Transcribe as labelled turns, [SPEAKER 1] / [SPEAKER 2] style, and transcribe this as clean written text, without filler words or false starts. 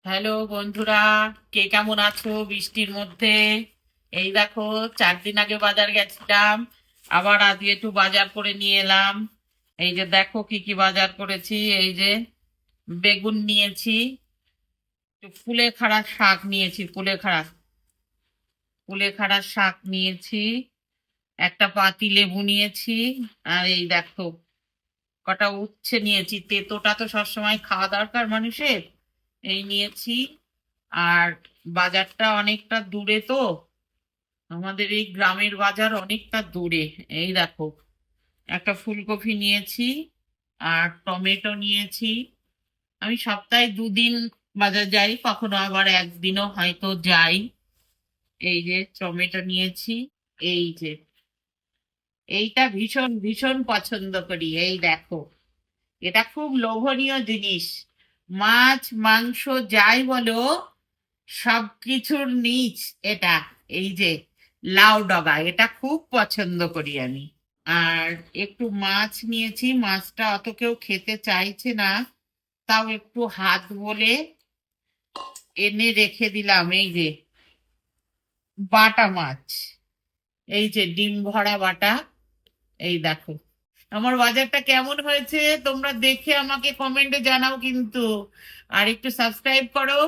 [SPEAKER 1] Hello বন্ধুরা, কে কেমন আছো বৃষ্টির মধ্যে? এই দেখো, 4 দিন আগে বাজার গেছিলাম, আবার আজকে একটু বাজার করে নিয়ে এলাম। এই যে দেখো কি কি বাজার করেছি। এই যে বেগুন নিয়েছি, একটু কুলেখাড়া শাক নিয়েছি, কুলেখাড়া শাক নিয়েছি, একটা পাতি লেবু নিয়েছি, আর এই দেখো কটা উচ্ছে নিয়েছি, তেতোটা তো সবসময় খাওয়া দরকার মানুষের, এই নিয়েছি। আর বাজারটা অনেকটা দূরে তো, আমাদের এই গ্রামের বাজার অনেকটা দূরে। এই দেখো, একটা ফুলকপি নিয়েছি, আর টমেটো নিয়েছি। আমি সপ্তাহে 2 দিন বাজার যাই, কখনো আবার একদিনও হয়তো যাই। এই যে টমেটো নিয়েছি। এই যে এইটা ভীষণ ভীষণ পছন্দ করি। এই দেখো, এটা খুব লোভনীয় জিনিস। মাছ মাংস যাই বলো, সবকিছুর নিচ এটা। এই যে লাউ ডগা, এটা খুব পছন্দ করি আমি। আর একটু মাছ নিয়েছি, মাছটা অত কেউ খেতে চাইছে না, তাও একটু হাত বলে এনে রেখে দিলাম। এই যে বাটা মাছ, এই যে ডিম ভরা বাটা। এই দেখো, আমার বাজারটা কেমন হয়েছে তোমরা দেখে আমাকে কমেন্টে জানাও কিন্তু। আর একটু সাবস্ক্রাইব করো।